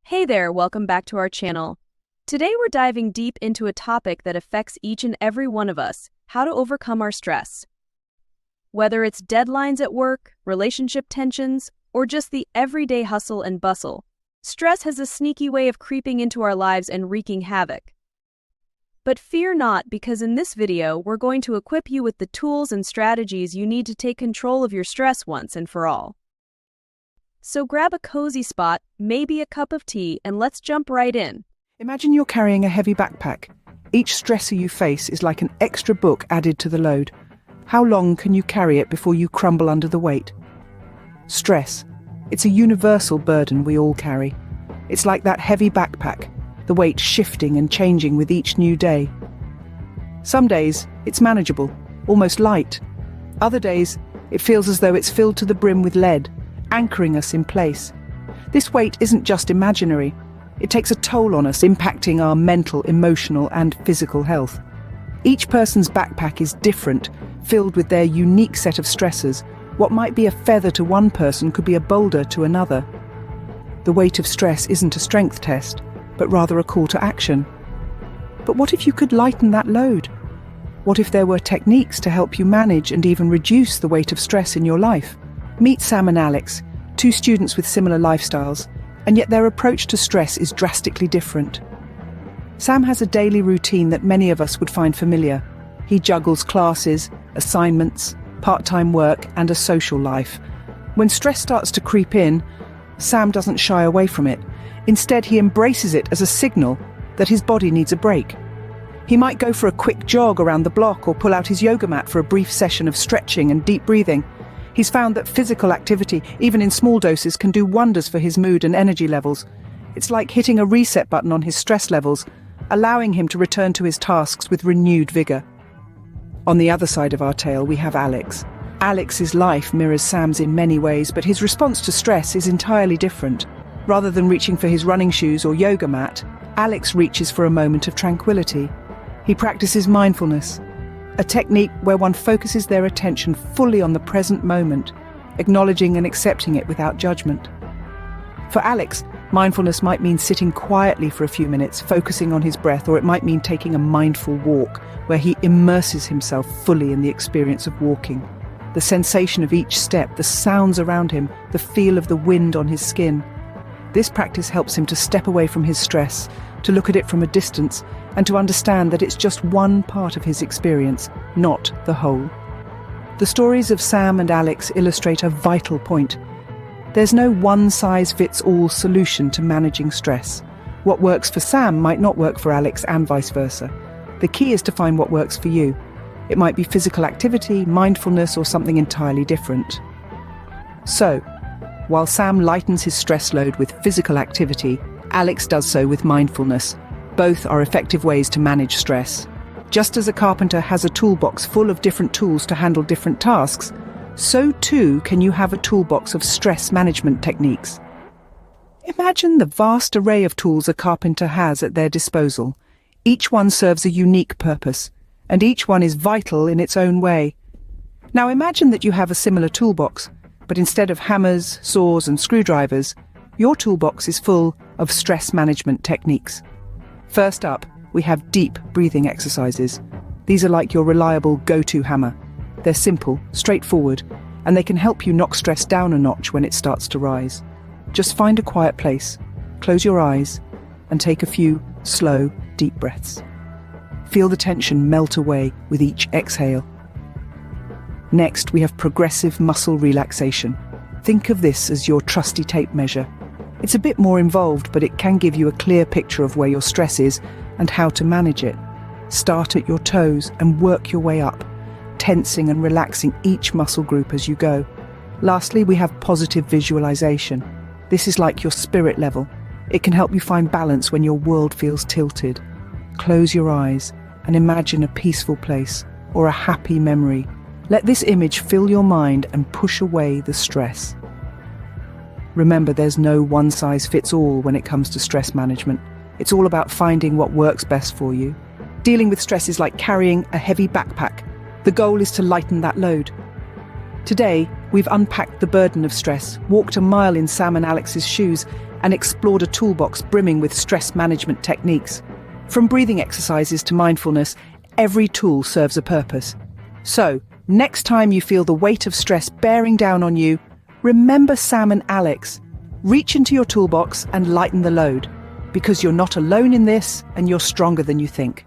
Hey there, welcome back to our channel. Today we're diving deep into a topic that affects each and every one of us: how to overcome our stress. Whether it's deadlines at work, relationship tensions, or just the everyday hustle and bustle, stress has a sneaky way of creeping into our lives and wreaking havoc. But fear not, because in this video we're going to equip you with the tools and strategies you need to take control of your stress once and for all. So grab a cozy spot, maybe a cup of tea, and let's jump right in. Imagine you're carrying a heavy backpack. Each stressor you face is like an extra book added to the load. How long can you carry it before you crumble under the weight? Stress. It's a universal burden we all carry. It's like that heavy backpack, the weight shifting and changing with each new day. Some days, it's manageable, almost light. Other days, it feels as though it's filled to the brim with lead, anchoring us in place. This weight isn't just imaginary. It takes a toll on us, impacting our mental, emotional, and physical health. Each person's backpack is different, filled with their unique set of stressors. What might be a feather to one person could be a boulder to another. The weight of stress isn't a strength test, but rather a call to action. But what if you could lighten that load? What if there were techniques to help you manage and even reduce the weight of stress in your life? Meet Sam and Alex, two students with similar lifestyles, and yet their approach to stress is drastically different. Sam has a daily routine that many of us would find familiar. He juggles classes, assignments, part-time work, and a social life. When stress starts to creep in, Sam doesn't shy away from it. Instead, he embraces it as a signal that his body needs a break. He might go for a quick jog around the block or pull out his yoga mat for a brief session of stretching and deep breathing. He's found that physical activity, even in small doses, can do wonders for his mood and energy levels. It's like hitting a reset button on his stress levels, allowing him to return to his tasks with renewed vigor. On the other side of our tale, we have Alex. Alex's life mirrors Sam's in many ways, but his response to stress is entirely different. Rather than reaching for his running shoes or yoga mat, Alex reaches for a moment of tranquility. He practices mindfulness, a technique where one focuses their attention fully on the present moment, acknowledging and accepting it without judgment. For Alex, mindfulness might mean sitting quietly for a few minutes, focusing on his breath, or it might mean taking a mindful walk, where he immerses himself fully in the experience of walking. The sensation of each step, the sounds around him, the feel of the wind on his skin. This practice helps him to step away from his stress, to look at it from a distance, and to understand that it's just one part of his experience, not the whole. The stories of Sam and Alex illustrate a vital point. There's no one-size-fits-all solution to managing stress. What works for Sam might not work for Alex, and vice versa. The key is to find what works for you. It might be physical activity, mindfulness, or something entirely different. So, while Sam lightens his stress load with physical activity, Alex does so with mindfulness. Both are effective ways to manage stress. Just as a carpenter has a toolbox full of different tools to handle different tasks, so too can you have a toolbox of stress management techniques. Imagine the vast array of tools a carpenter has at their disposal. Each one serves a unique purpose, and each one is vital in its own way. Now imagine that you have a similar toolbox, but instead of hammers, saws, and screwdrivers, your toolbox is full of stress management techniques. First up, we have deep breathing exercises. These are like your reliable go-to hammer. They're simple, straightforward, and they can help you knock stress down a notch when it starts to rise. Just find a quiet place, close your eyes, and take a few slow, deep breaths. Feel the tension melt away with each exhale. Next, we have progressive muscle relaxation. Think of this as your trusty tape measure. It's a bit more involved, but it can give you a clear picture of where your stress is and how to manage it. Start at your toes and work your way up, tensing and relaxing each muscle group as you go. Lastly, we have positive visualization. This is like your spirit level. It can help you find balance when your world feels tilted. Close your eyes and imagine a peaceful place or a happy memory. Let this image fill your mind and push away the stress. Remember, there's no one-size-fits-all when it comes to stress management. It's all about finding what works best for you. Dealing with stress is like carrying a heavy backpack. The goal is to lighten that load. Today, we've unpacked the burden of stress, walked a mile in Sam and Alex's shoes, and explored a toolbox brimming with stress management techniques. From breathing exercises to mindfulness, every tool serves a purpose. So, next time you feel the weight of stress bearing down on you, remember Sam and Alex. Reach into your toolbox and lighten the load, because you're not alone in this and you're stronger than you think.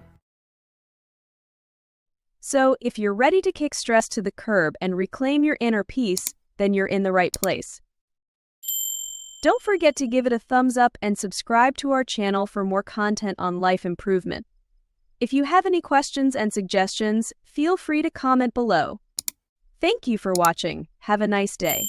So, if you're ready to kick stress to the curb and reclaim your inner peace, then you're in the right place. Don't forget to give it a thumbs up and subscribe to our channel for more content on life improvement. If you have any questions and suggestions, feel free to comment below. Thank you for watching. Have a nice day.